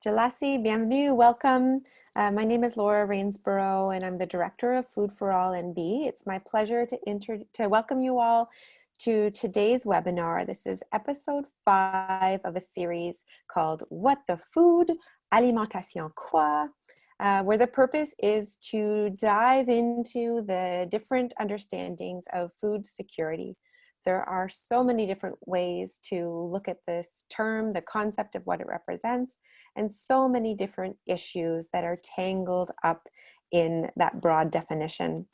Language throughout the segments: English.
Jalasi, bienvenue, welcome. My name is Laura Rainsborough and I'm the Director of Food for All NB. It's my pleasure to welcome you all to today's webinar. This is episode 5 of a series called What the Food? Alimentation, quoi? Where the purpose is to dive into the different understandings of food security. There are so many different ways to look at this term, the concept of what it represents, and so many different issues that are tangled up in that broad definition.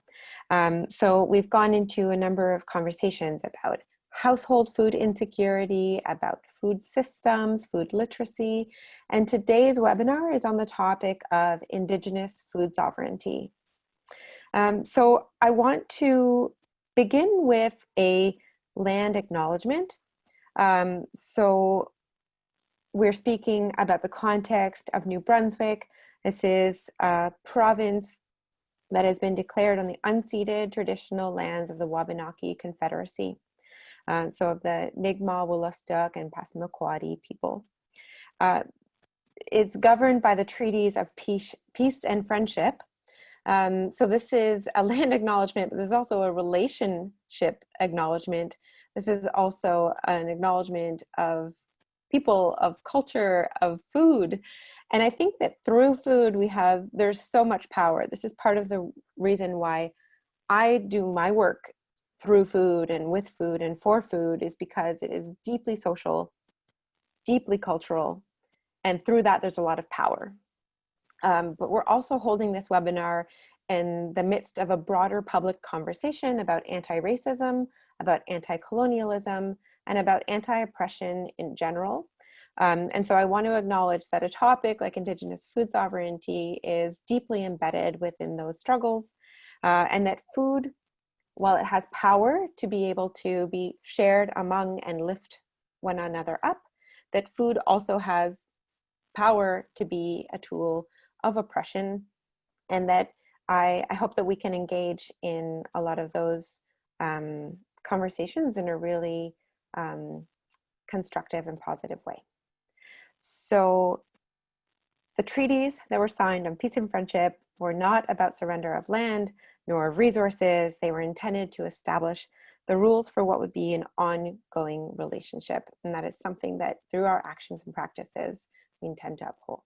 So we've gone into a number of conversations about household food insecurity, about food systems, food literacy, and today's webinar is on the topic of Indigenous food sovereignty. So I want to begin with a land acknowledgement. So we're speaking about the context of New Brunswick. This is a province that has been declared on the unceded traditional lands of the Wabanaki Confederacy. So of the Mi'kmaq, Wolastoq, and Passamaquoddy people. It's governed by the treaties of peace and friendship. So this is a land acknowledgement, but there's also a relationship acknowledgement. This is also an acknowledgement of people, of culture, of food. And I think that through food there's so much power. This is part of the reason why I do my work through food and with food and for food, is because it is deeply social, deeply cultural, and through that there's a lot of power. But we're also holding this webinar in the midst of a broader public conversation about anti-racism, about anti-colonialism, and about anti-oppression in general. And so I want to acknowledge that a topic like Indigenous food sovereignty is deeply embedded within those struggles, and that food, while it has power to be able to be shared among and lift one another up, that food also has power to be a tool of oppression, and that I hope that we can engage in a lot of those conversations in a really constructive and positive way. So the treaties that were signed on peace and friendship were not about surrender of land nor of resources. They were intended to establish the rules for what would be an ongoing relationship, and that is something that through our actions and practices we intend to uphold.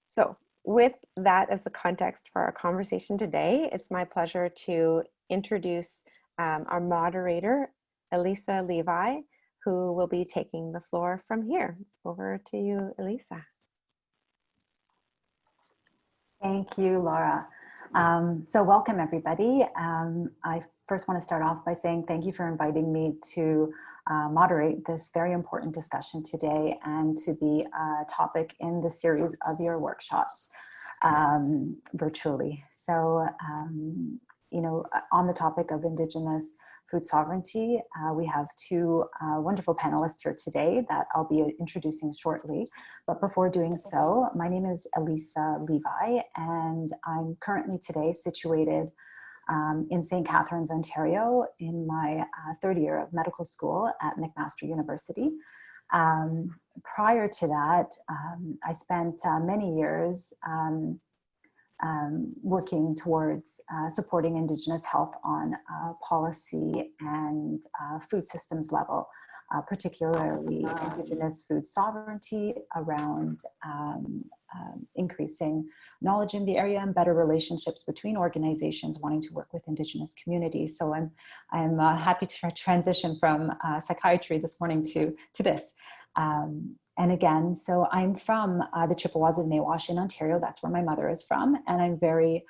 So with that as the context for our conversation today, it's my pleasure to introduce our moderator, Elisa Levi, who will be taking the floor from here. Over to you, Elisa. Thank you, Laura. So welcome, everybody. I first want to start off by saying thank you for inviting me to moderate this very important discussion today and to be a topic in the series of your workshops virtually. So, you know, on the topic of Indigenous food sovereignty, we have two wonderful panelists here today that I'll be introducing shortly. But before doing so, my name is Elisa Levi, and I'm currently today situated in St. Catharines, Ontario, in my third year of medical school at McMaster University. Prior to that, I spent many years working towards supporting Indigenous health on policy and food systems level, particularly Indigenous food sovereignty around increasing knowledge in the area and better relationships between organizations wanting to work with Indigenous communities. So I'm happy to transition from psychiatry this morning to this. And again, so I'm from the Chippewas of Nawash in Ontario. That's where my mother is from. And I'm very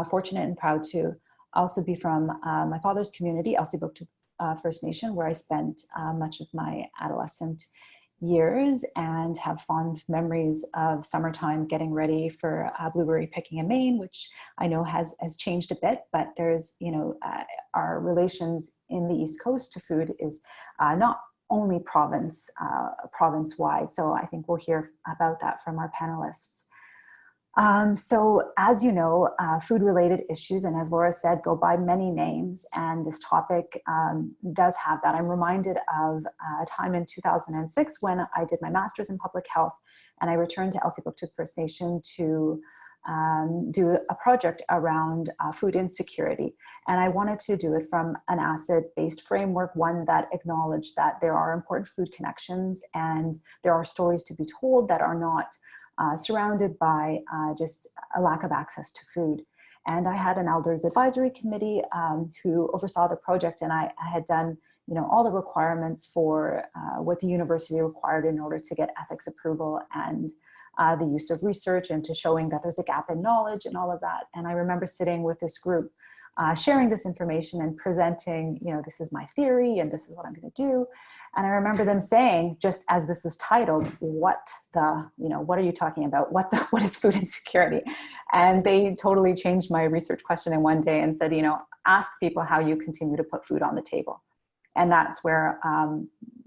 fortunate and proud to also be from my father's community, Elsipogtog First Nation, where I spent much of my adolescent years and have fond memories of summertime getting ready for blueberry picking in Maine, which I know has changed a bit, but there's, you know, our relations in the East Coast to food is not only province-wide. So I think we'll hear about that from our panelists. So as you know, food-related issues, and as Laura said, go by many names, and this topic does have that. I'm reminded of a time in 2006 when I did my master's in public health, and I returned to Elsipogtog First Nation to do a project around food insecurity. And I wanted to do it from an asset-based framework, one that acknowledged that there are important food connections and there are stories to be told that are not surrounded by just a lack of access to food. And I had an elders advisory committee who oversaw the project, and I had done all the requirements for what the university required in order to get ethics approval and the use of research and to showing that there's a gap in knowledge and all of that. And I remember sitting with this group, sharing this information and presenting, this is my theory and this is what I'm going to do. And I remember them saying, just as this is titled, what are you talking about? What is food insecurity? And they totally changed my research question in one day and said, ask people how you continue to put food on the table. And that's where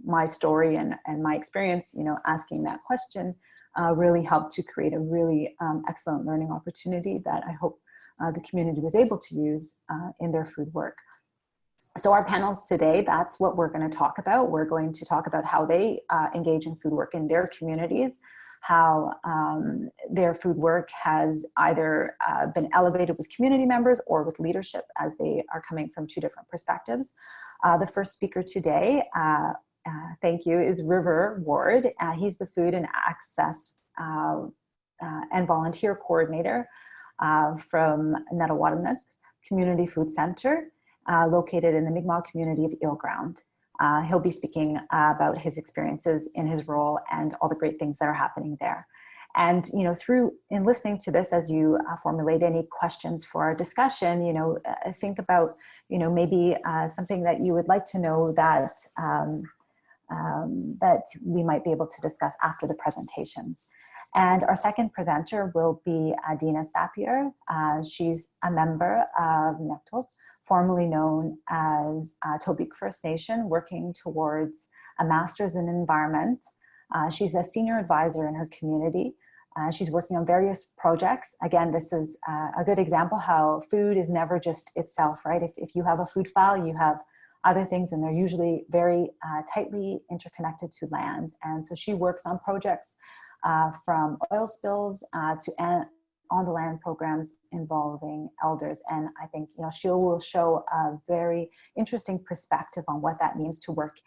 my story and my experience, asking that question really helped to create a really excellent learning opportunity that I hope the community was able to use in their food work. So our panels today, that's what we're going to talk about. We're going to talk about how they engage in food work in their communities, how their food work has either been elevated with community members or with leadership, as they are coming from two different perspectives. The first speaker today, thank you, is River Ward. He's the Food and Access and Volunteer Coordinator from Natoaganeg Community Food Center, located in the Mi'kmaq community of Eelground. He'll be speaking about his experiences in his role and all the great things that are happening there. And, in listening to this, as you formulate any questions for our discussion, think about, maybe something that you would like to know that, that we might be able to discuss after the presentations. And our second presenter will be Deana Sappier. She's a member of Natoaganeg, formerly known as Tobique First Nation, working towards a master's in environment. She's a senior advisor in her community. She's working on various projects. Again, this is a good example how food is never just itself, right? If you have a food file, you have other things, and they're usually very tightly interconnected to land. And so she works on projects from oil spills to on the land programs involving elders. And I think, she will show a very interesting perspective on what that means to work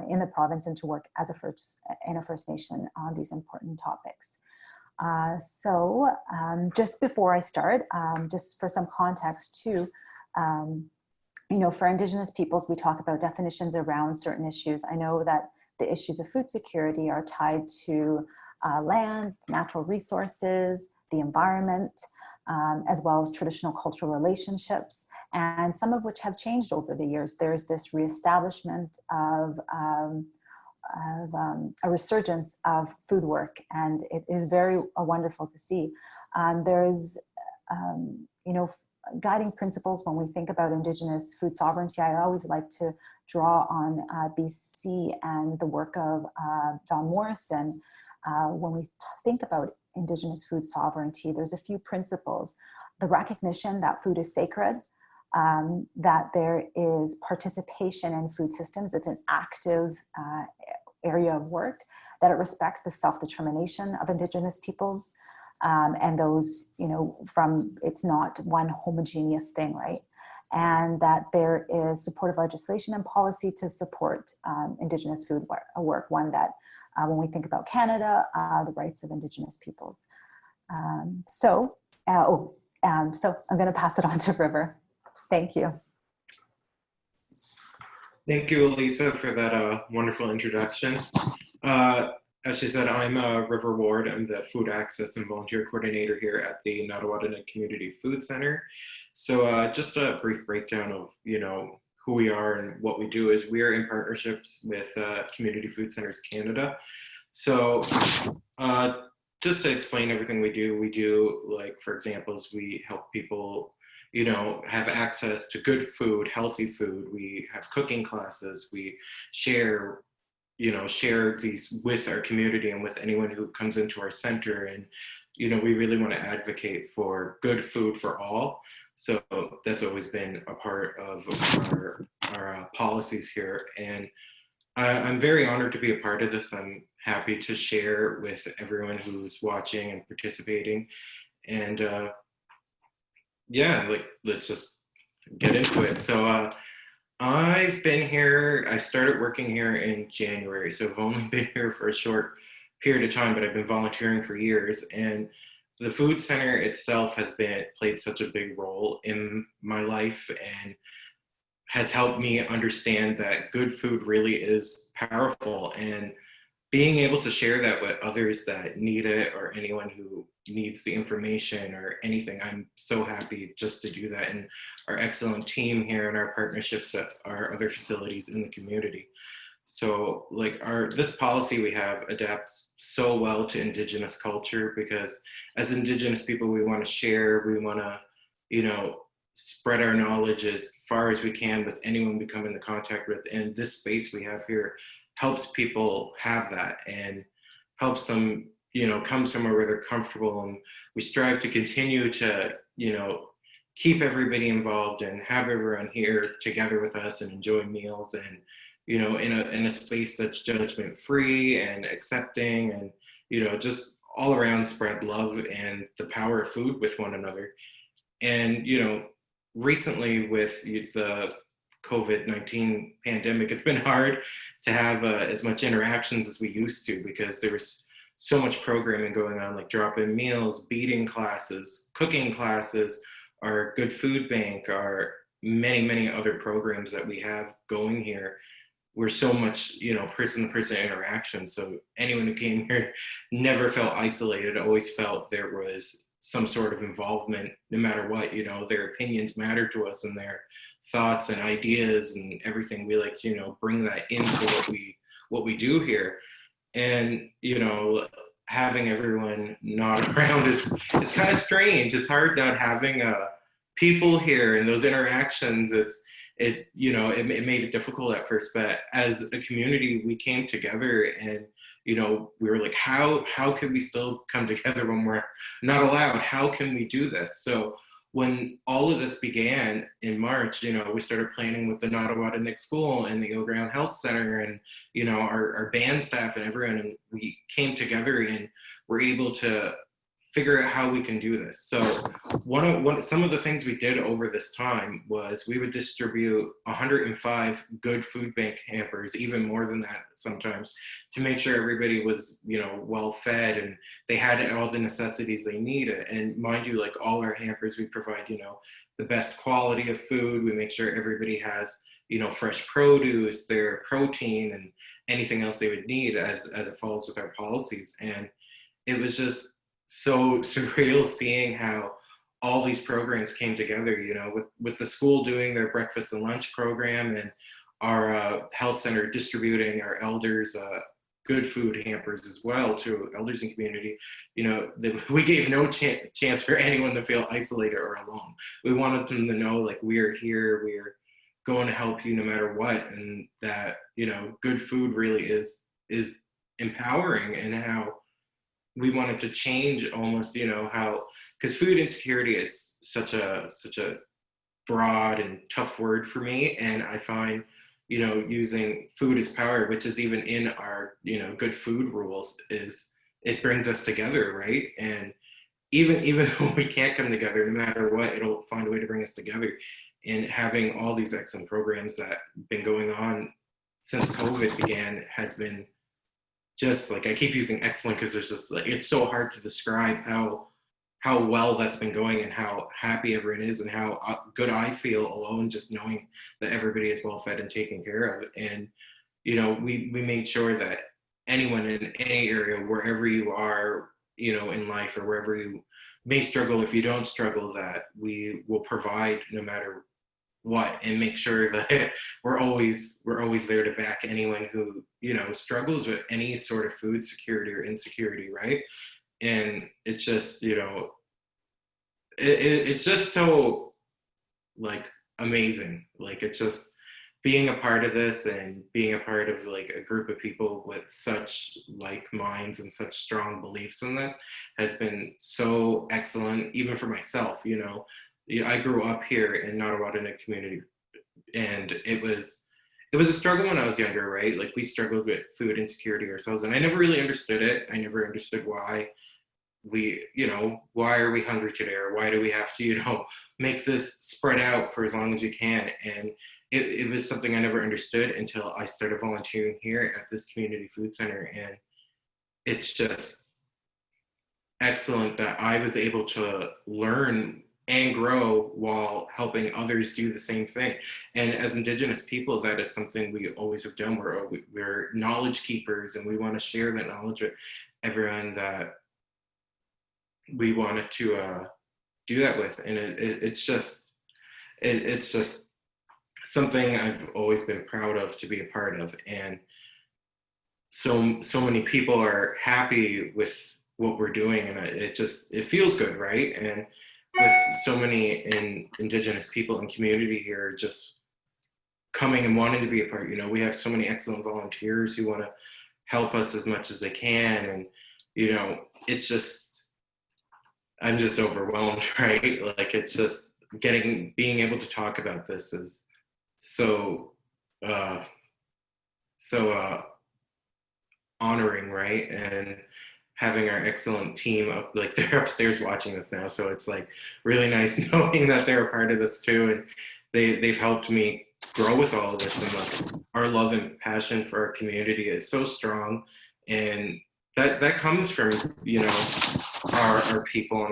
in the province and to work as in a First Nation on these important topics. So just before I start, just for some context too, for Indigenous peoples, we talk about definitions around certain issues. I know that the issues of food security are tied to land, natural resources, the environment, as well as traditional cultural relationships, and some of which have changed over the years. There's this reestablishment of a resurgence of food work, and it is very wonderful to see. There's, guiding principles when we think about Indigenous food sovereignty. I always like to draw on BC and the work of John Morrison. When we think about Indigenous food sovereignty, there's a few principles. The recognition that food is sacred, that there is participation in food systems. It's an active area of work, that it respects the self-determination of Indigenous peoples, and those, it's not one homogeneous thing, right? And that there is supportive legislation and policy to support Indigenous food work, one that when we think about Canada, the rights of Indigenous peoples. So I'm going to pass it on to River. Thank you. Thank you, Elisa, for that wonderful introduction. As she said, I'm River Ward. I'm the Food Access and Volunteer Coordinator here at the Natoaganeg Community Food Center. So just a brief breakdown of, who we are and what we do is we are in partnerships with Community Food Centers Canada. So just to explain everything we do, like, for example, we help people, have access to good food, healthy food. We have cooking classes. We share these with our community and with anyone who comes into our center, and we really want to advocate for good food for all. So that's always been a part of our policies here. And I'm very honored to be a part of this. I'm happy to share with everyone who's watching and participating. And yeah, like, let's just get into it. So I've been here, I started working here in January, so I've only been here for a short period of time, but I've been volunteering for years. And the food center itself has played such a big role in my life and has helped me understand that good food really is powerful, and being able to share that with others that need it, or anyone who needs the information or anything. I'm so happy just to do that, and our excellent team here and our partnerships at our other facilities in the community. So like this policy we have adapts so well to Indigenous culture, because as Indigenous people, we want to share, we want to, spread our knowledge as far as we can with anyone we come into contact with. And this space we have here helps people have that, and helps them, come somewhere where they're comfortable. And we strive to continue to, keep everybody involved and have everyone here together with us and enjoy meals, and, in a space that's judgment free and accepting, and, just all around spread love and the power of food with one another. And, recently with the COVID-19 pandemic, it's been hard to have as much interactions as we used to, because there was so much programming going on, like drop-in meals, beading classes, cooking classes, our Good Food Bank, our many, many other programs that we have going here. We're so much, person-to-person interaction. So anyone who came here never felt isolated, always felt there was some sort of involvement, no matter what. Their opinions matter to us, and their thoughts and ideas and everything. We like, bring that into what we do here. And, having everyone not around is kind of strange. It's hard not having people here and those interactions. It made it difficult at first, but as a community, we came together, and we were like, how can we still come together when we're not allowed? How can we do this? So when all of this began in March, we started planning with the Natoaganeg school and the O'Ground Health Center, and our band staff and everyone, and we came together and were able to figure out how we can do this. So some of the things we did over this time was we would distribute 105 good food bank hampers, even more than that sometimes, to make sure everybody was, well fed and they had all the necessities they needed. And mind you, like, all our hampers, we provide, the best quality of food. We make sure everybody has, fresh produce, their protein, and anything else they would need as it follows with our policies. And it was just so surreal seeing how all these programs came together, with the school doing their breakfast and lunch program, and our health center distributing our elders good food hampers as well to elders and community. We gave no chance for anyone to feel isolated or alone. We wanted them to know, like, we're here, we're going to help you no matter what, and that, good food really is empowering, and how we wanted to change almost, how, because food insecurity is such a broad and tough word for me. And I find, using food as power, which is even in our, good food rules, it brings us together, right? And even though we can't come together, no matter what, it'll find a way to bring us together. And having all these excellent programs that have been going on since COVID began has been just, like, I keep using excellent because there's just, like, it's so hard to describe how well that's been going, and how happy everyone is, and how good I feel alone just knowing that everybody is well fed and taken care of. And we made sure that anyone in any area, wherever you are, in life, or wherever you may struggle, if you don't struggle, that we will provide no matter what, and make sure that we're always there to back anyone who struggles with any sort of food security or insecurity, right? And it's just it's just so, like, amazing. Like, it's just being a part of this and being a part of like a group of people with such like minds and such strong beliefs in this has been so excellent, even for myself. You know, I grew up here in Natoaganeg community, and it was a struggle when I was younger, right? Like we struggled with food insecurity ourselves, and I never really understood it. I never understood why why are we hungry today, or why do we have to, make this spread out for as long as we can. And it was something I never understood until I started volunteering here at this community food center. And it's just excellent that I was able to learn and grow while helping others do the same thing. And as Indigenous people, that is something we always have done. We're knowledge keepers, and we want to share that knowledge with everyone that we wanted to do that with. And it's just something I've always been proud of to be a part of. And so many people are happy with what we're doing, and it feels good, right? And with so many Indigenous people and community here just coming and wanting to be a part, we have so many excellent volunteers who want to help us as much as they can. And it's just, I'm just overwhelmed, right? Like it's just being able to talk about this is so honoring, right? And having our excellent team up, like they're upstairs watching this now, so it's like really nice knowing that they're a part of this too, and they've helped me grow with all of this. And like our love and passion for our community is so strong, and that comes from our people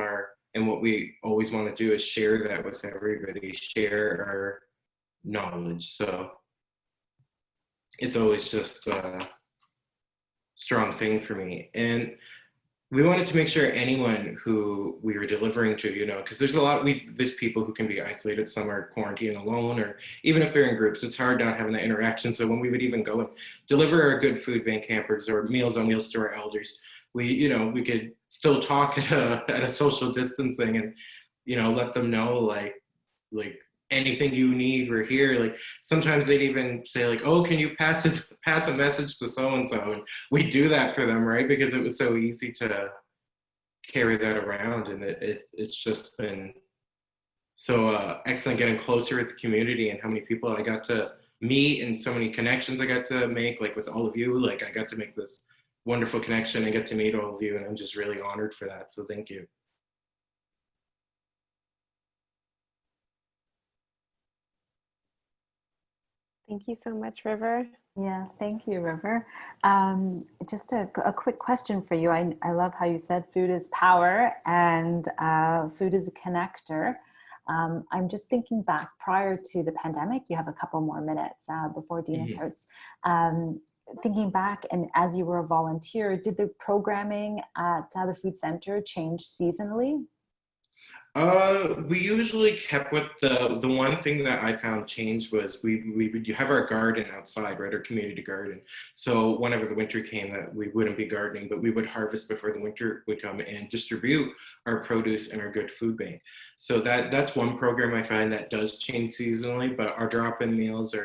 and what we always want to do is share that with everybody, share our knowledge. So it's always just a strong thing for me. And we wanted to make sure anyone who we were delivering to, because there's there's people who can be isolated, some are quarantined alone, or even if they're in groups, it's hard not having that interaction. So when we would even go and deliver our good food bank hampers or Meals on Wheels to our elders, we could still talk at a social distancing and, let them know like anything you need, we're here. Like sometimes they'd even say like, oh, can you pass a message to so-and-so? And we do that for them, right? Because it was so easy to carry that around. And it's just been so excellent getting closer with the community and how many people I got to meet and so many connections I got to make, like with all of you. Like I got to make this wonderful connection and get to meet all of you. And I'm just really honored for that. So thank you. Thank you so much, River. Yeah, thank you, River. Just a quick question for you. I love how you said food is power and food is a connector. I'm just thinking back prior to the pandemic, you have a couple more minutes before Deana starts. Thinking back, and as you were a volunteer, did the programming at the food center change seasonally? We usually kept with the one thing that I found changed was we would have our garden outside, right, our community garden. So whenever the winter came, that we wouldn't be gardening, but we would harvest before the winter would come and distribute our produce and our good food bank. So that's one program I find that does change seasonally, but our drop-in meals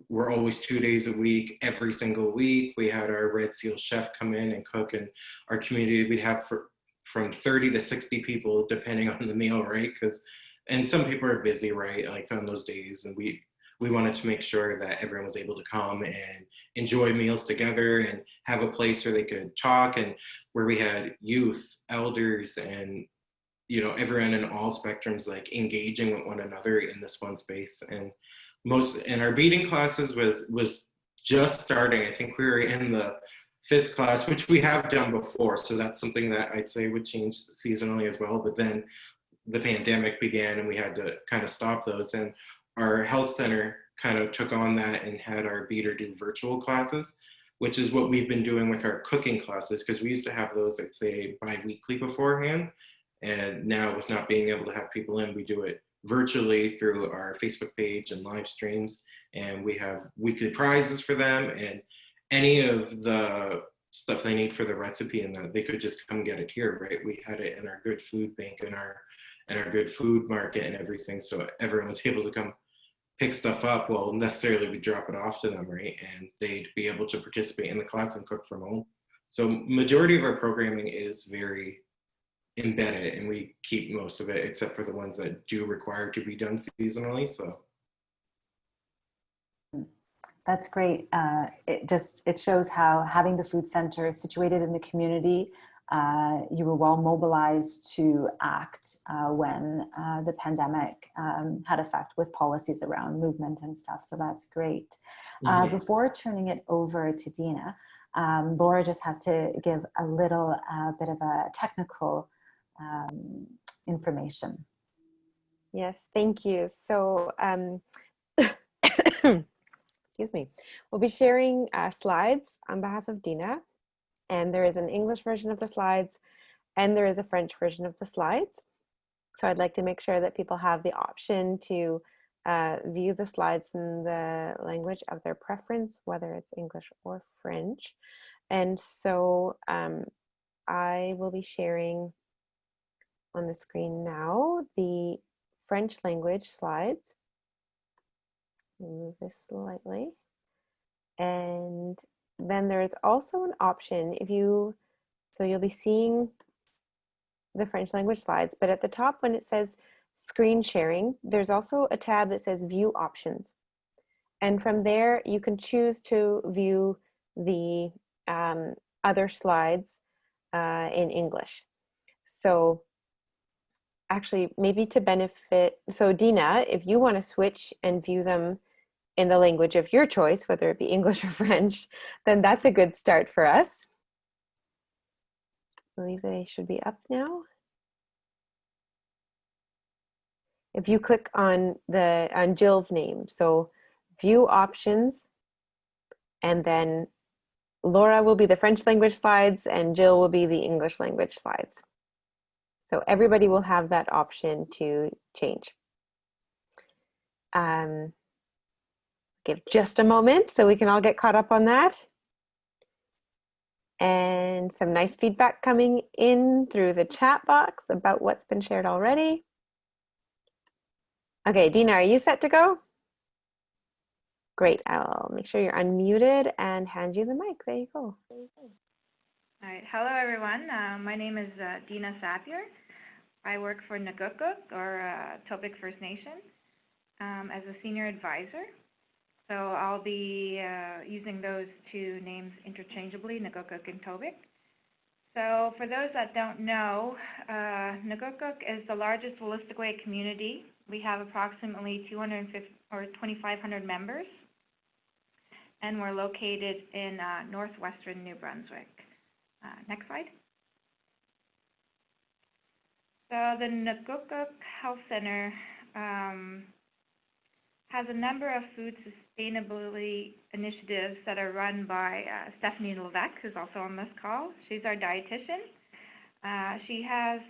we're always 2 days a week, every single week. We had our Red Seal chef come in and cook, and our community, we'd have from 30 to 60 people, depending on the meal, right? And some people are busy, right? Like on those days, and we wanted to make sure that everyone was able to come and enjoy meals together and have a place where they could talk, and where we had youth, elders, and everyone in all spectrums like engaging with one another in this one space. And our beading classes was just starting. I think we were in the 5th class, which we have done before. So that's something that I'd say would change seasonally as well. But then the pandemic began and we had to kind of stop those. And our health center kind of took on that and had our beater do virtual classes, which is what we've been doing with our cooking classes, because we used to have those, I'd say, bi-weekly beforehand. And now with not being able to have people in, we do it virtually through our Facebook page and live streams. And we have weekly prizes for them, and any of the stuff they need for the recipe, and that they could just come get it here, right? We had it in our good food bank and our good food market and everything, so everyone was able to come pick stuff up will necessarily be drop it off to them, right? And they'd be able to participate in the class and cook from home. So majority of our programming is very embedded, and we keep most of it except for the ones that do require to be done seasonally. So that's great. It shows how having the food center situated in the community, you were well mobilized to act when the pandemic had effect with policies around movement and stuff. So that's great. Before turning it over to Deana, Laura just has to give a little bit of a technical information. Yes, thank you. So, excuse me, we'll be sharing slides on behalf of Deana, and there is an English version of the slides and there is a French version of the slides. So I'd like to make sure that people have the option to view the slides in the language of their preference, whether it's English or French. And so I will be sharing on the screen now the French language slides. Move this slightly. And then there's also an option so you'll be seeing the French language slides, but at the top when it says screen sharing, there's also a tab that says view options. And from there, you can choose to view the other slides in English. So actually, maybe to benefit, so Deana, if you want to switch and view them in the language of your choice, whether it be English or French, then that's a good start for us. I believe they should be up now. If you click on Jill's name, so view options, and then Laura will be the French language slides and Jill will be the English language slides. So everybody will have that option to change. Give just a moment so we can all get caught up on that. And some nice feedback coming in through the chat box about what's been shared already. Okay, Deana, are you set to go? Great, I'll make sure you're unmuted and hand you the mic. There you go. All right, hello everyone. My name is Deana Sappier. I work for Natoaganeg, or Tobique First Nation, as a senior advisor. So I'll be using those two names interchangeably, Natoaganeg and Tobique. So for those that don't know, Natoaganeg is the largest holistic way community. We have approximately 2,500 members, and we're located in northwestern New Brunswick. Next slide. So the Natoaganeg Health Center has a number of food sustainability initiatives that are run by Elisa Levi, who's also on this call. She's our dietitian. She has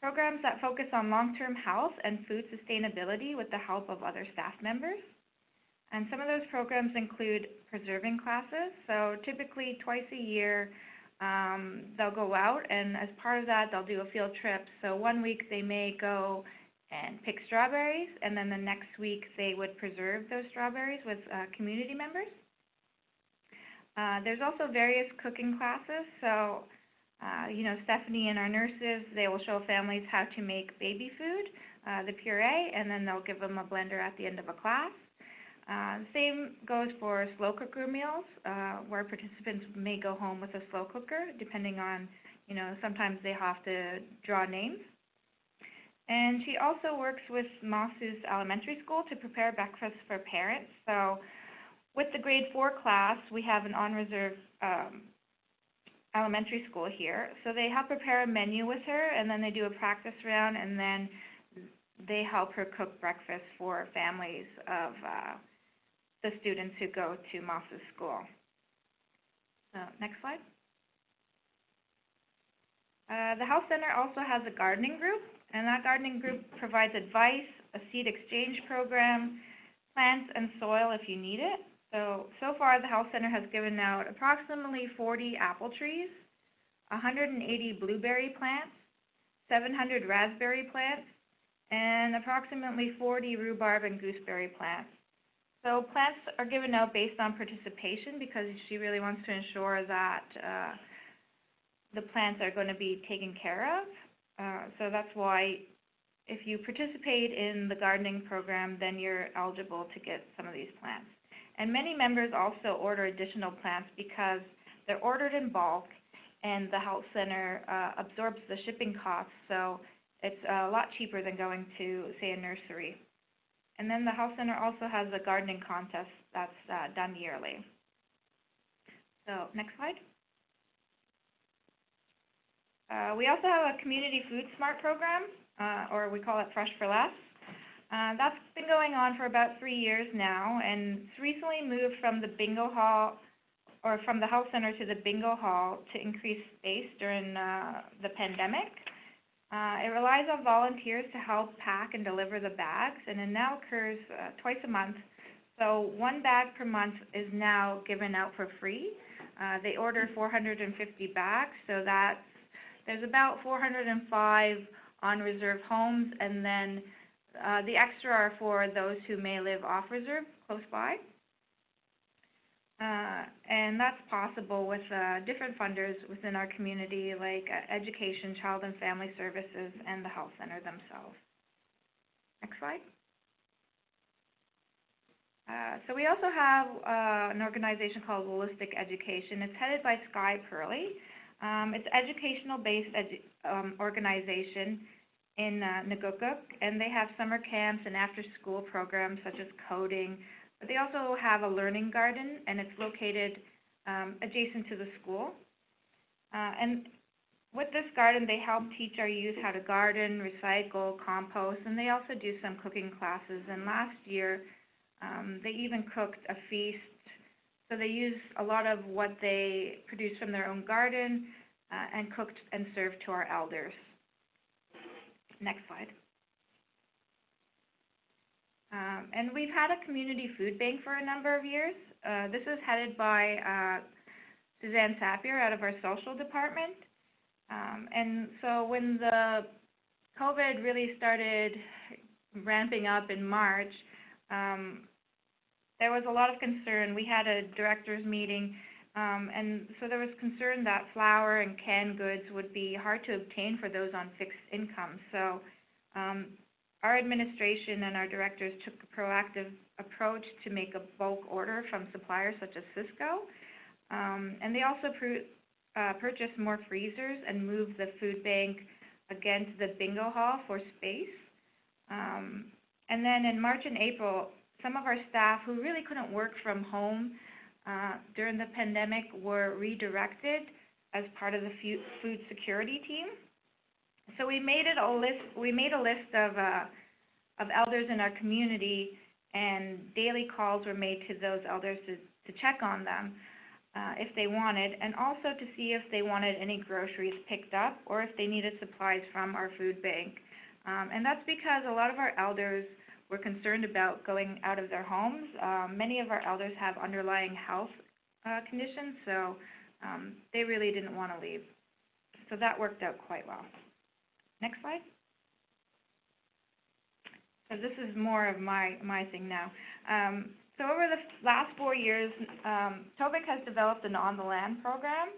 programs that focus on long-term health and food sustainability with the help of other staff members. And some of those programs include preserving classes. So typically twice a year, they'll go out, and as part of that, they'll do a field trip. So one week they may go and pick strawberries, and then the next week they would preserve those strawberries with community members. There's also various cooking classes. So, you know, Stephanie and our nurses, they will show families how to make baby food, the puree, and then they'll give them a blender at the end of a class. The same goes for slow cooker meals, where participants may go home with a slow cooker, depending on, you know, sometimes they have to draw names. And she also works with Mosses Elementary School to prepare breakfast for parents. So with the grade 4 class, we have an on-reserve elementary school here. So they help prepare a menu with her, and then they do a practice round, and then they help her cook breakfast for families of the students who go to Mosses School. So next slide. The Health Center also has a gardening group, and that gardening group provides advice, a seed exchange program, plants and soil if you need it. So far the Health Center has given out approximately 40 apple trees, 180 blueberry plants, 700 raspberry plants, and approximately 40 rhubarb and gooseberry plants. So plants are given out based on participation because she really wants to ensure that the plants are going to be taken care of. So that's why if you participate in the gardening program, then you're eligible to get some of these plants. And many members also order additional plants because they're ordered in bulk and the health center absorbs the shipping costs, so it's a lot cheaper than going to, say, a nursery. And then the health center also has a gardening contest that's done yearly. So next slide. We also have a community food smart program, or we call it Fresh for Less. That's been going on for about 3 years now, and it's recently moved from the bingo hall, or from the health center to the bingo hall to increase space during the pandemic. It relies on volunteers to help pack and deliver the bags, and it now occurs twice a month. So 1 bag per month is now given out for free. They order 450 bags, so there's about 405 on reserve homes, and then the extra are for those who may live off reserve close by. And that's possible with different funders within our community, like Education, Child and Family Services, and the health center themselves. Next slide. So we also have an organization called Holistic Education. It's headed by Sky Purley. It's an educational-based organization in Nouveau-Brunswick, and they have summer camps and after-school programs such as coding. But they also have a learning garden, and it's located adjacent to the school. And with this garden, they help teach our youth how to garden, recycle, compost, and they also do some cooking classes. And last year, they even cooked a feast. So they use a lot of what they produce from their own garden and cooked and served to our elders. Next slide. And we've had a community food bank for a number of years. This is headed by Suzanne Sappier out of our social department. And so when the COVID really started ramping up in March, there was a lot of concern. We had a directors meeting, and so there was concern that flour and canned goods would be hard to obtain for those on fixed income. So our administration and our directors took a proactive approach to make a bulk order from suppliers such as Cisco. And they also purchased more freezers and moved the food bank again to the bingo hall for space. And then in March and April, some of our staff who really couldn't work from home during the pandemic were redirected as part of the food security team. So we made a list of elders in our community, and daily calls were made to those elders to check on them if they wanted, and also to see if they wanted any groceries picked up or if they needed supplies from our food bank. And that's because a lot of our elders were concerned about going out of their homes. Many of our elders have underlying health conditions, so they really didn't want to leave. So that worked out quite well. Next slide. So this is more of my thing now. So over the last 4 years, Tobique has developed an on-the-land program.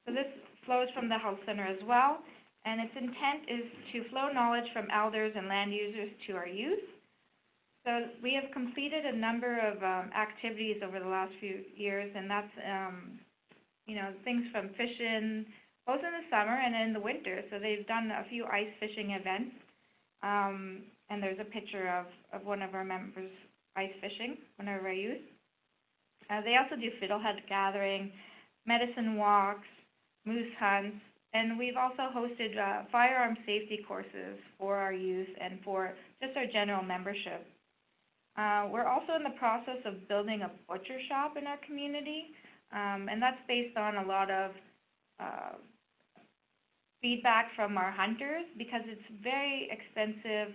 So this flows from the health center as well, and its intent is to flow knowledge from elders and land users to our youth. So we have completed a number of activities over the last few years, and that's things from fishing, both in the summer and in the winter. So they've done a few ice fishing events, and there's a picture of one of our members ice fishing, one of our youth. They also do fiddlehead gathering, medicine walks, moose hunts, and we've also hosted firearm safety courses for our youth and for just our general membership. We're also in the process of building a butcher shop in our community, and that's based on a lot of feedback from our hunters because it's very expensive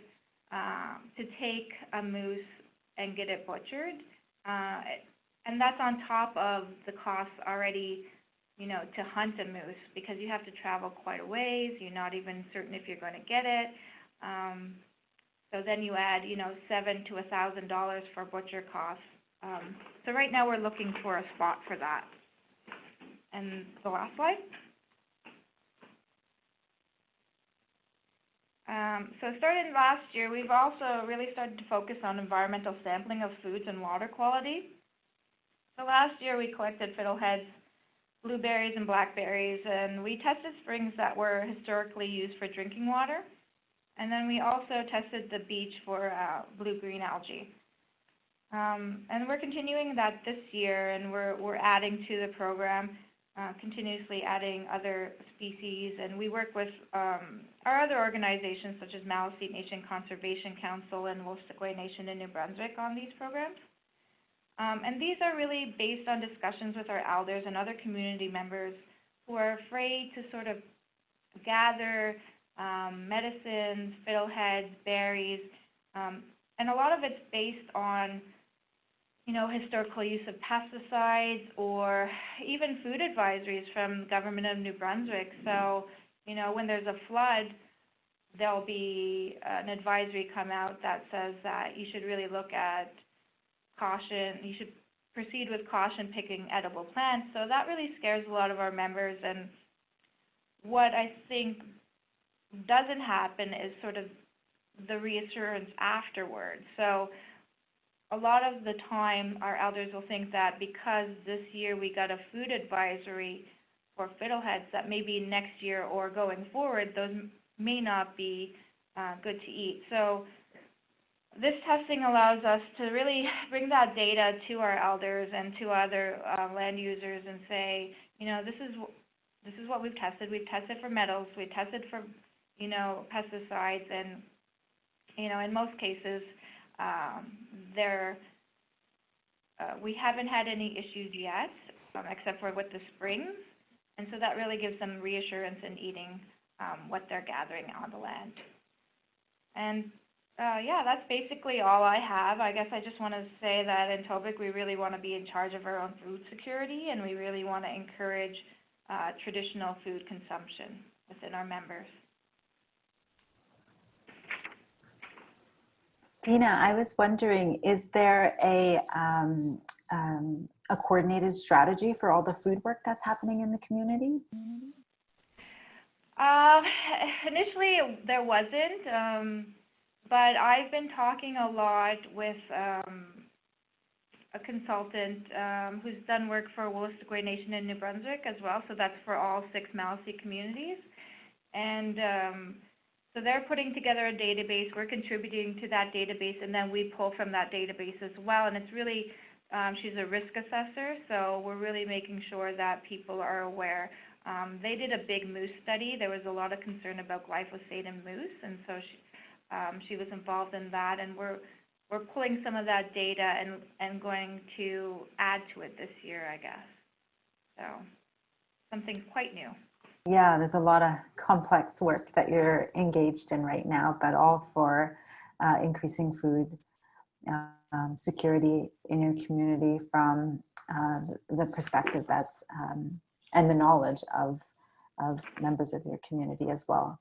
to take a moose and get it butchered, and that's on top of the costs already, to hunt a moose because you have to travel quite a ways. You're not even certain if you're going to get it. So then you add, $7,000 to $1,000 for butcher costs So right now we're looking for a spot for that. And the last slide. So starting last year, we've also really started to focus on environmental sampling of foods and water quality. So last year we collected fiddleheads, blueberries and blackberries, and we tested springs that were historically used for drinking water. And then we also tested the beach for blue-green algae. And we're continuing that this year, and we're adding to the program, continuously adding other species. And we work with our other organizations such as Maliseet Nation Conservation Council and Wolastoqey Nation in New Brunswick on these programs. And these are really based on discussions with our elders and other community members who are afraid to sort of gather medicines, fiddleheads, berries, and a lot of it's based on, you know, historical use of pesticides or even food advisories from the government of New Brunswick. So, you know, when there's a flood, there'll be an advisory come out that says that you should really look at caution, you should proceed with caution picking edible plants. So that really scares a lot of our members. And what I think doesn't happen is sort of the reassurance afterwards. So a lot of the time our elders will think that because this year we got a food advisory for fiddleheads, that maybe next year or going forward those may not be good to eat. So this testing allows us to really bring that data to our elders and to other land users and say, you know, this is what we've tested. We've tested for metals. We've tested for, you know, pesticides, and, you know, in most cases, we haven't had any issues yet, except for with the springs, and so that really gives them reassurance in eating what they're gathering on the land. And yeah, that's basically all I have. I guess I just want to say that in Tobique, we really want to be in charge of our own food security, and we really want to encourage traditional food consumption within our members. Deana, I was wondering, is there a coordinated strategy for all the food work that's happening in the community? Initially, there wasn't. But I've been talking a lot with a consultant who's done work for Wolastoqey Nation in New Brunswick as well, so that's for all 6 Maliseet communities. And so they're putting together a database, we're contributing to that database, and then we pull from that database as well. And it's really, she's a risk assessor, so we're really making sure that people are aware. They did a big moose study. There was a lot of concern about glyphosate in moose, and so she was involved in that, and we're pulling some of that data and going to add to it this year, I guess. So something quite new. Yeah, there's a lot of complex work that you're engaged in right now, but all for increasing food security in your community from the perspective that's and the knowledge of members of your community as well.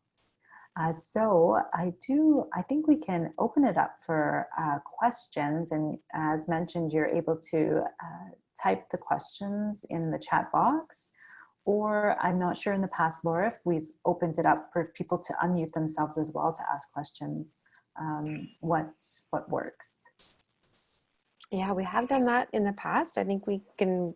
So I think we can open it up for questions, and as mentioned, you're able to type the questions in the chat box, or I'm not sure in the past, Laura, if we've opened it up for people to unmute themselves as well to ask questions. What works? Yeah, we have done that in the past. I think we can,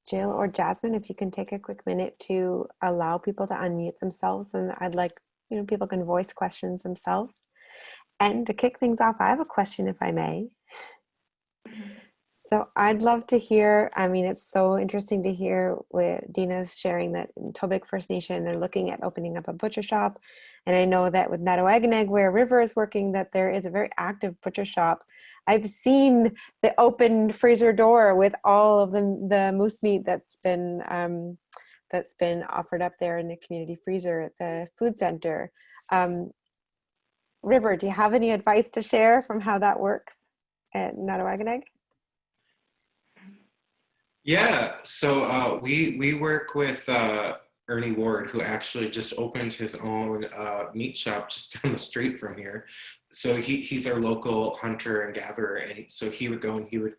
Jill or Jasmine, if you can take a quick minute to allow people to unmute themselves, and I'd like, you know, people can voice questions themselves. And to kick things off, I have a question, if I may. So I'd love to hear, I mean, it's so interesting to hear with Deana's sharing that in Tobique First Nation, they're looking at opening up a butcher shop. And I know that with Natoaganeg, where River is working, that there is a very active butcher shop. I've seen the open freezer door with all of the moose meat that's been offered up there in the community freezer at the food center. River, do you have any advice to share from how that works at Natoaganeg? Yeah, so we work with Ernie Ward, who actually just opened his own meat shop just down the street from here. so he's our local hunter and gatherer, and so he would go and he would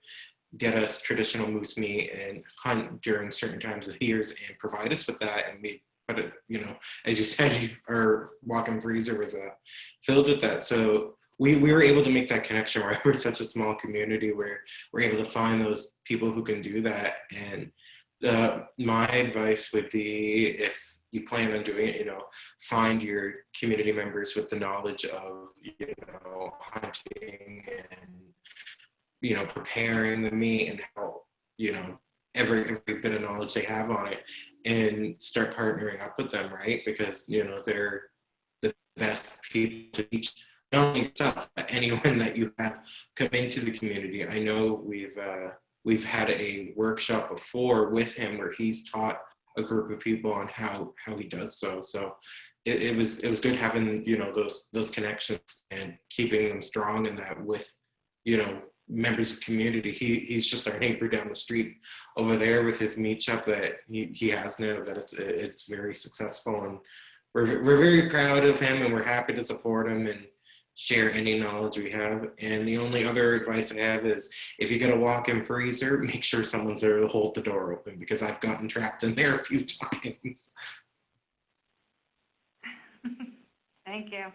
get us traditional moose meat and hunt during certain times of the years and provide us with that. And we, but it, you know, as you said, our walk-in freezer was filled with that. So we were able to make that connection, right? We're such a small community where we're able to find those people who can do that. And my advice would be, if you plan on doing it, you know, find your community members with the knowledge of, you know, hunting and, you know, preparing the meat and how, you know, every bit of knowledge they have on it, and start partnering up with them, right? Because, you know, they're the best people to teach not only yourself, but anyone that you have come into the community. I know we've had a workshop before with him where he's taught a group of people on how he does so. So it was good having, you know, those connections and keeping them strong in that with, you know, members of the community. He's just our neighbor down the street over there with his meat shop that he has now, that it's very successful, and we're very proud of him, and we're happy to support him and share any knowledge we have. And the only other advice I have is, if you get a walk-in freezer, make sure someone's there to hold the door open, because I've gotten trapped in there a few times. Thank you.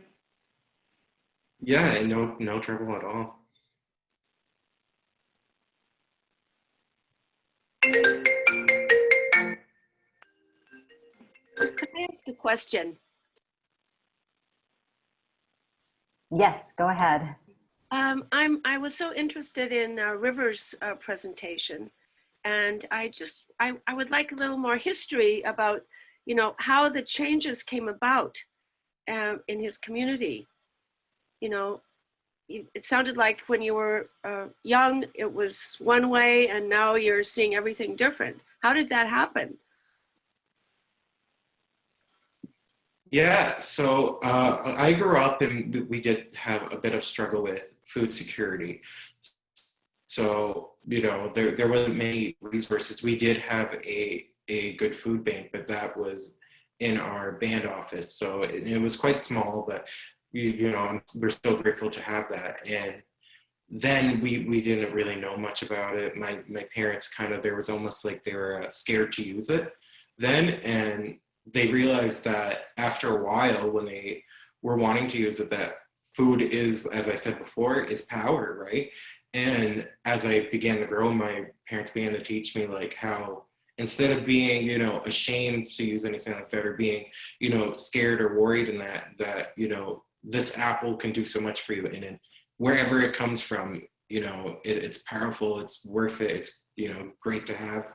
Yeah, and no trouble at all. Could I ask a question? Yes, go ahead. I was so interested in River's presentation, and I would like a little more history about, you know, how the changes came about in his community. You know, it sounded like when you were young, it was one way, and now you're seeing everything different. How did that happen? Yeah, so I grew up and we did have a bit of struggle with food security. So, you know, there wasn't many resources. We did have a good food bank, but that was in our band office. So it was quite small, but you know, we're still grateful to have that. And then we didn't really know much about it. My parents kind of, there was almost like they were scared to use it then, and they realized that after a while, when they were wanting to use it, that food is, as I said before, is power, right? And as I began to grow, my parents began to teach me like how, instead of being, you know, ashamed to use anything like that, or being, you know, scared or worried in that, you know, this apple can do so much for you, and wherever it comes from, you know, it's powerful, it's worth it, it's, you know, great to have,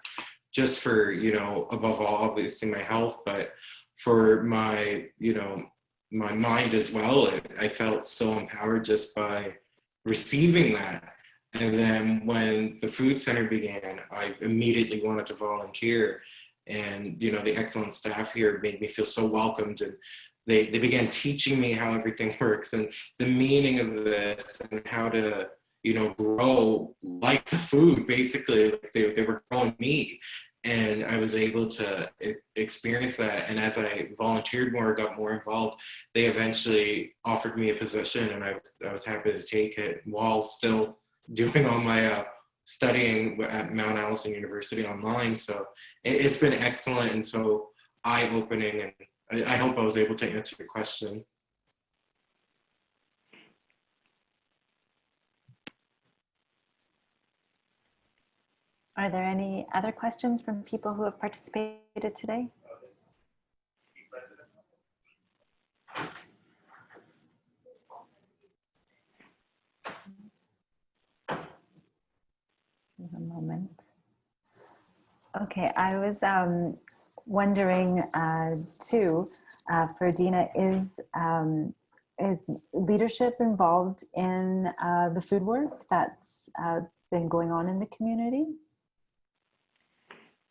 just for, you know, above all, obviously my health, but for my, you know, my mind as well. I felt so empowered just by receiving that. And then when the food center began, I immediately wanted to volunteer. And, you know, the excellent staff here made me feel so welcomed, and they began teaching me how everything works and the meaning of this, and how to, you know, grow like the food, basically. Like they were growing me, and I was able to experience that. And as I volunteered more, got more involved, they eventually offered me a position, and I was happy to take it while still doing all my studying at Mount Allison University online. So it's been excellent and so eye-opening, and I hope I was able to answer your question. Are there any other questions from people who have participated today? Give a moment. Okay, I was wondering too, for Deana, is leadership involved in the food work that's been going on in the community?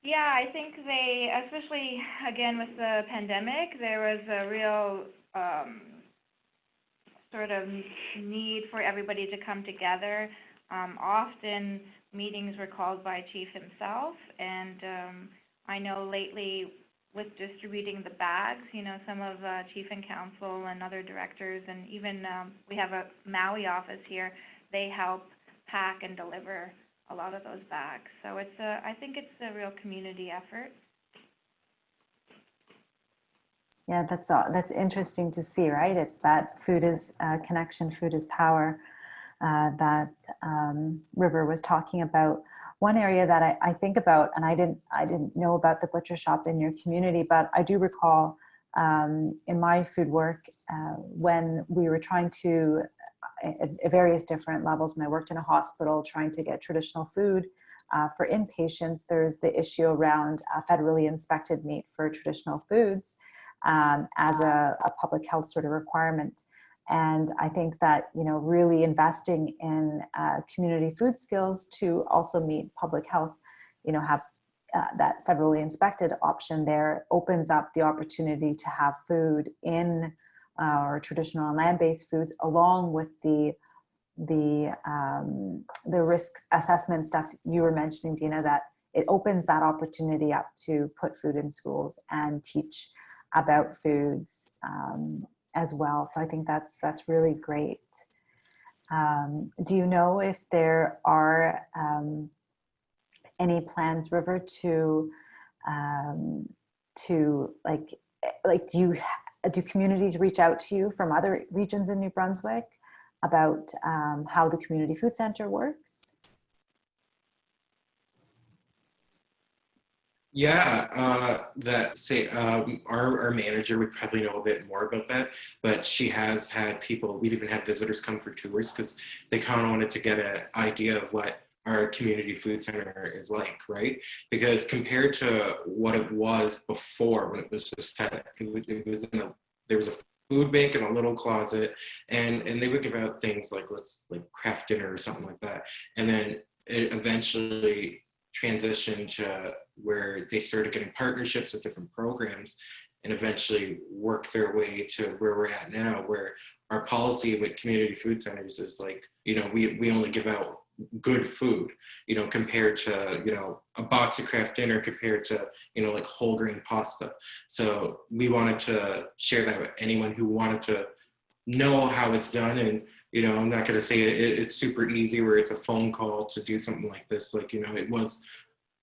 Yeah, I think they, especially again with the pandemic, there was a real sort of need for everybody to come together. Often meetings were called by Chief himself, and I know lately with distributing the bags. You know, some of Chief and Council and other directors, and even we have a Maui office here, they help pack and deliver a lot of those bags. So it's I think it's a real community effort. Yeah, that's interesting to see, right? It's that food is connection, food is power that River was talking about. One area that I think about, and I didn't know about the butcher shop in your community, but I do recall in my food work when we were trying to, at various different levels, when I worked in a hospital trying to get traditional food for inpatients, there's the issue around federally inspected meat for traditional foods as a public health sort of requirement. And I think that, you know, really investing in community food skills to also meet public health, you know, have that federally inspected option there opens up the opportunity to have food in or traditional and land-based foods, along with the risk assessment stuff you were mentioning, Deana, that it opens that opportunity up to put food in schools and teach about foods as well. So I think that's really great. Do you know if there are any plans, River, to like do communities reach out to you from other regions in New Brunswick about how the community food center works? Yeah, our manager would probably know a bit more about that, but she has had people, we've even had visitors come for tours because they kind of wanted to get an idea of what our community food center is like, right? Because compared to what it was before, when it was just there was a food bank in a little closet, and they would give out things like craft dinner or something like that, and then it eventually transitioned to where they started getting partnerships with different programs and eventually worked their way to where we're at now, where our policy with community food centers is like, you know, we only give out good food, you know, compared to, you know, a box of craft dinner compared to, you know, like whole grain pasta. So we wanted to share that with anyone who wanted to know how it's done. And, you know, I'm not going to say it's super easy where it's a phone call to do something like this. Like, you know, it was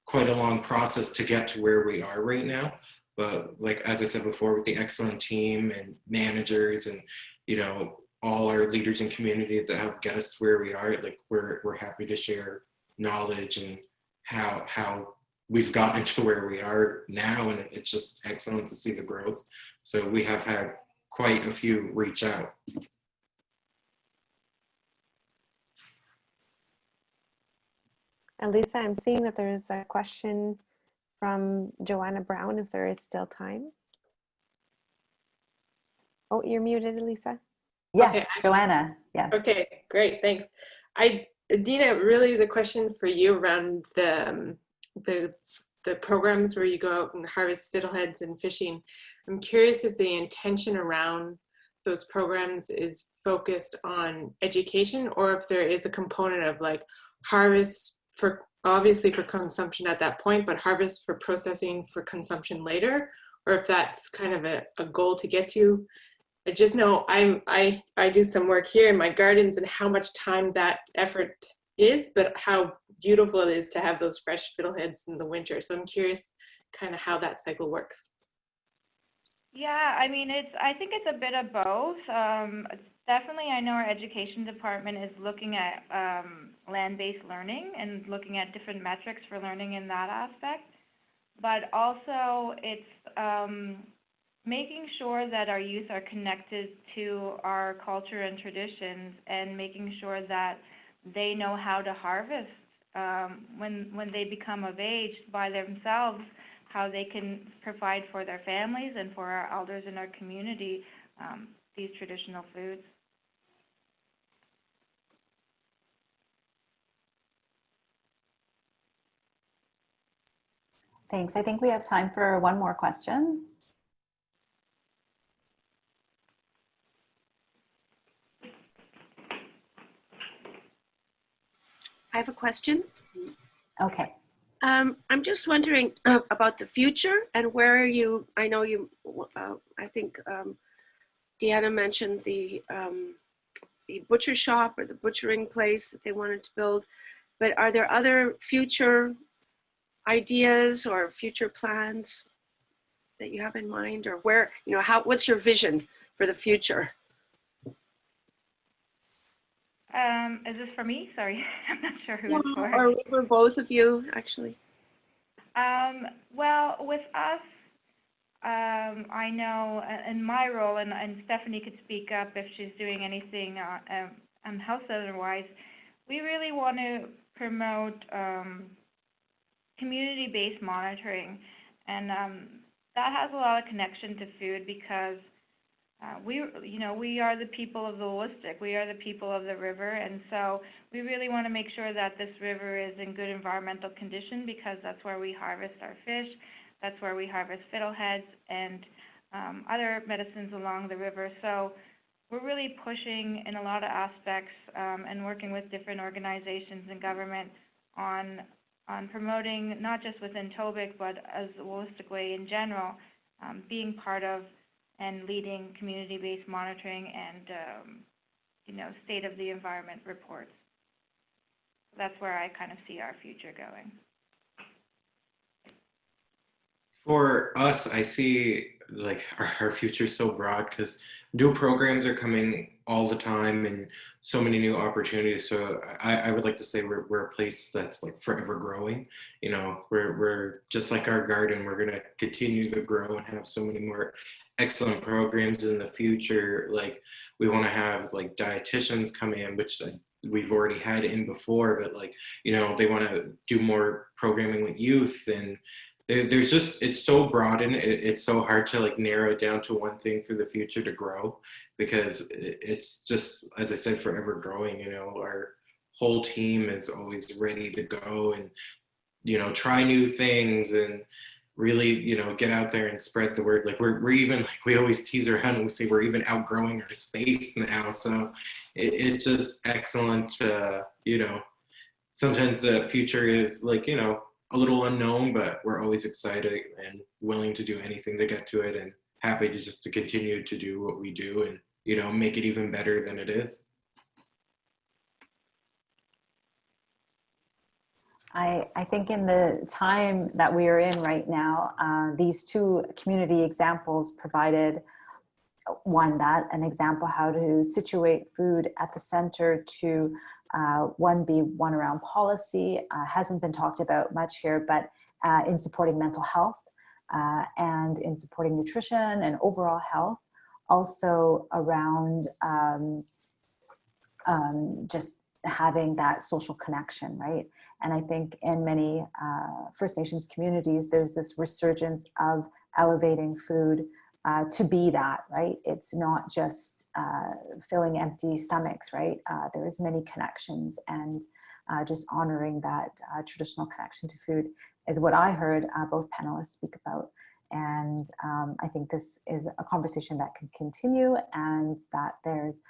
quite a long process to get to where we are right now. But like, as I said before, with the excellent team and managers and, you know, all our leaders in community that help get us to where we are, like we're happy to share knowledge and how we've gotten to where we are now. And it's just excellent to see the growth. So we have had quite a few reach out. Elisa, I'm seeing that there's a question from Joanna Brown, if there is still time. Oh, you're muted, Elisa. Yes, Okay. Joanna. Yes. Okay, great, thanks. Deana, really is a question for you around the programs where you go out and harvest fiddleheads and fishing. I'm curious if the intention around those programs is focused on education, or if there is a component of like harvest for obviously for consumption at that point, but harvest for processing for consumption later, or if that's kind of a goal to get to. I just know I do some work here in my gardens and how much time that effort is, but how beautiful it is to have those fresh fiddleheads in the winter. So I'm curious kind of how that cycle works. Yeah, I mean, I think it's a bit of both. Definitely, I know our education department is looking at land-based learning and looking at different metrics for learning in that aspect. But also, it's making sure that our youth are connected to our culture and traditions, and making sure that they know how to harvest when they become of age by themselves, how they can provide for their families and for our elders in our community these traditional foods. Thanks. I think we have time for one more question. I have a question. Okay. I'm just wondering about the future and where you, I know you, I think Deana mentioned the butcher shop or the butchering place that they wanted to build, but are there other future ideas or future plans that you have in mind, or where, you know, what's your vision for the future? Is this for me? Sorry, I'm not sure who Yeah, it's for. or for both of you, actually. Well, with us, I know in my role, and Stephanie could speak up if she's doing anything health center-wise, we really want to promote community-based monitoring, and that has a lot of connection to food because we are the people of the holistic. We are the people of the river, and so we really want to make sure that this river is in good environmental condition because that's where we harvest our fish, that's where we harvest fiddleheads and other medicines along the river. So we're really pushing in a lot of aspects and working with different organizations and government on promoting, not just within Tobique, but as a holistic way in general, being part of and leading community-based monitoring and, state of the environment reports. That's where I kind of see our future going. For us, I see like our future is so broad because new programs are coming all the time and so many new opportunities. So I would like to say we're a place that's like forever growing. You know, we're just like our garden. We're gonna continue to grow and have so many more excellent programs in the future. Like we want to have like dietitians come in, which we've already had in before, but like, they want to do more programming with youth, and there's just, it's so broad and it's so hard to like narrow it down to one thing for the future to grow, because it's just, as I said, forever growing. Our whole team is always ready to go and try new things and really get out there and spread the word. Like we're even, like we always tease around and we say we're even outgrowing our space now, so it's just excellent. Sometimes the future is like a little unknown, but we're always excited and willing to do anything to get to it, and happy to just to continue to do what we do and make it even better than it is. I think in the time that we are in right now, these two community examples provided an example how to situate food at the center, to one around policy, hasn't been talked about much here, but in supporting mental health and in supporting nutrition and overall health, also around just having that social connection, right? And I think in many First Nations communities, there's this resurgence of elevating food to be that, right? It's not just filling empty stomachs, right? There's many connections, and just honoring that traditional connection to food is what I heard both panelists speak about. And I think this is a conversation that can continue, and that there's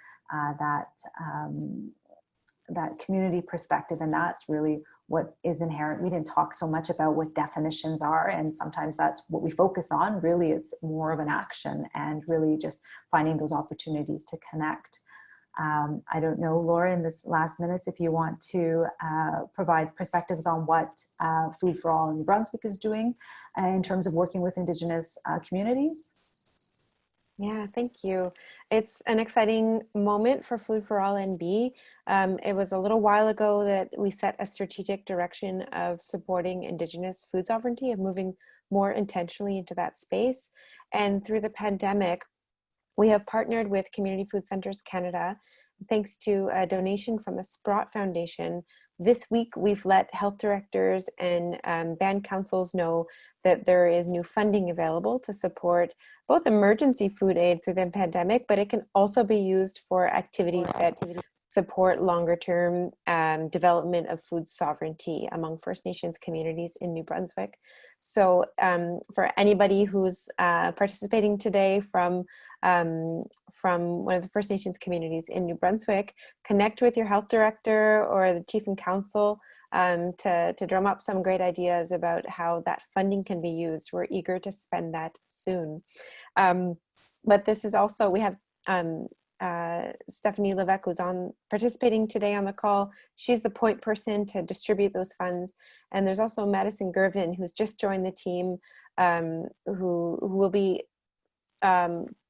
that community perspective, and that's really what is inherent. We didn't talk so much about what definitions are, and sometimes that's what we focus on. Really, it's more of an action, and really just finding those opportunities to connect. I don't know, Laura, in this last minutes, if you want to provide perspectives on what Food for All in New Brunswick is doing in terms of working with Indigenous communities. Yeah, thank you. It's an exciting moment for Food for All NB. It was a little while ago that we set a strategic direction of supporting Indigenous food sovereignty, of moving more intentionally into that space. And through the pandemic, we have partnered with Community Food Centres Canada. Thanks to a donation from the Sprott Foundation, this week we've let health directors and band councils know that there is new funding available to support both emergency food aid through the pandemic, but it can also be used for activities that support longer term development of food sovereignty among First Nations communities in New Brunswick. So for anybody who's participating today from one of the First Nations communities in New Brunswick, connect with your health director or the chief and council to drum up some great ideas about how that funding can be used. We're eager to spend that soon. But this is also, we have Stephanie Levesque, who's participating today on the call. She's the point person to distribute those funds. And there's also Madison Gervin, who's just joined the team, who will be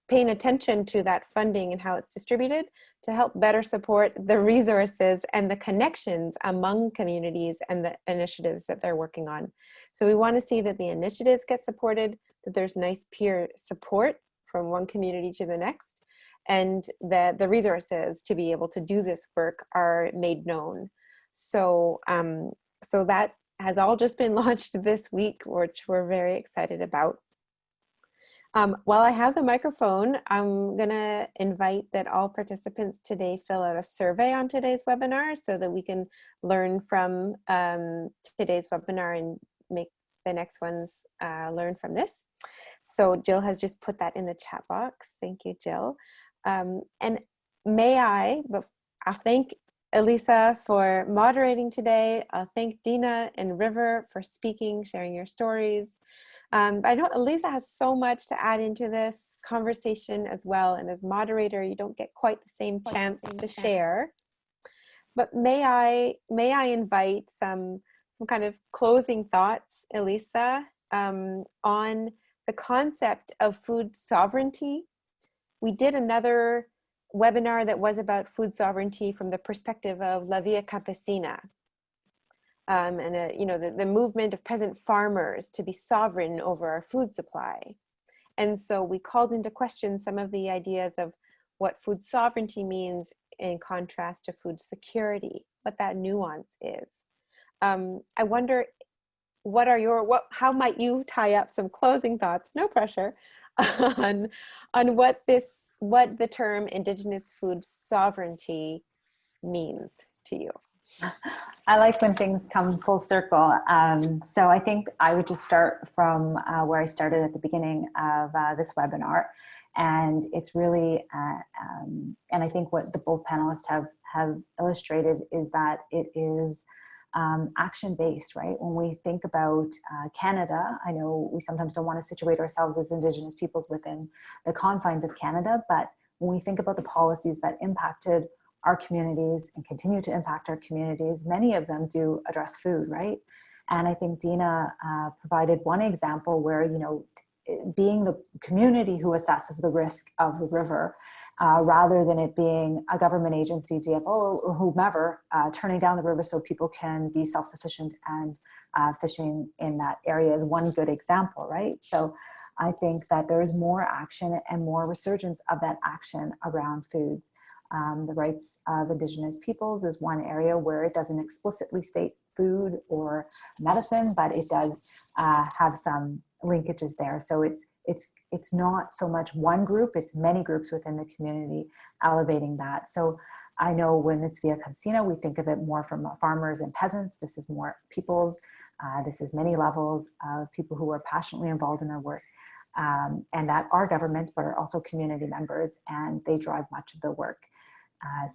paying attention to that funding and how it's distributed to help better support the resources and the connections among communities and the initiatives that they're working on. So we want to see that the initiatives get supported, that there's nice peer support from one community to the next, and that the resources to be able to do this work are made known. So, so that has all just been launched this week, which we're very excited about. While I have the microphone, I'm gonna invite that all participants today fill out a survey on today's webinar so that we can learn from today's webinar and make the next ones learn from this. So Jill has just put that in the chat box. Thank you, Jill. And may I'll thank Elisa for moderating today. I'll thank Deana and River for speaking, sharing your stories. I know Elisa has so much to add into this conversation as well, and as moderator, you don't get quite the same chance to share. But may I invite some kind of closing thoughts, Elisa, on the concept of food sovereignty. We did another webinar that was about food sovereignty from the perspective of La Via Campesina. And the movement of peasant farmers to be sovereign over our food supply. And so we called into question some of the ideas of what food sovereignty means in contrast to food security, what that nuance is. I wonder, how might you tie up some closing thoughts, no pressure, on what the term Indigenous food sovereignty means to you? I like when things come full circle. So I think I would just start from where I started at the beginning of this webinar. And it's really, and I think what the both panelists have illustrated is that it is action-based, right? When we think about Canada, I know we sometimes don't want to situate ourselves as Indigenous peoples within the confines of Canada, but when we think about the policies that impacted our communities and continue to impact our communities, many of them do address food, right? And I think Deana provided one example where, being the community who assesses the risk of the river, rather than it being a government agency, DFO or whomever, turning down the river so people can be self-sufficient and fishing in that area is one good example, right? So I think that there's more action and more resurgence of that action around foods. The rights of Indigenous peoples is one area where it doesn't explicitly state food or medicine, but it does have some linkages there. So it's not so much one group, it's many groups within the community elevating that. So I know when it's Via Campesina, we think of it more from farmers and peasants. This is more peoples. This is many levels of people who are passionately involved in their work. And that are government, but are also community members, and they drive much of the work.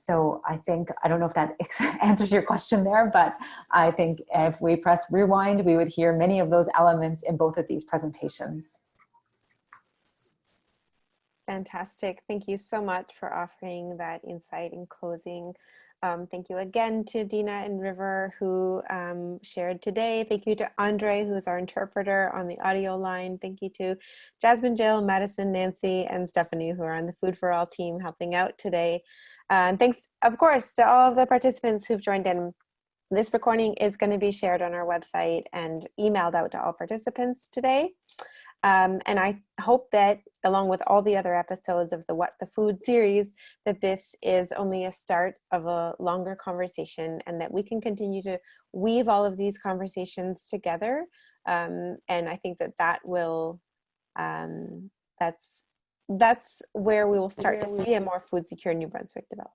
So I think, I don't know if that answers your question there, but I think if we press rewind, we would hear many of those elements in both of these presentations. Fantastic. Thank you so much for offering that insight in closing. Thank you again to Deana and River who shared today. Thank you to Andre, who's our interpreter on the audio line. Thank you to Jasmine, Jill, Madison, Nancy, and Stephanie, who are on the Food for All team helping out today. And thanks, of course, to all of the participants who've joined in. This recording is going to be shared on our website and emailed out to all participants today. And I hope that along with all the other episodes of the What the Food series, that this is only a start of a longer conversation and that we can continue to weave all of these conversations together. And I think that will, that's where we will start to see a more food secure New Brunswick develop.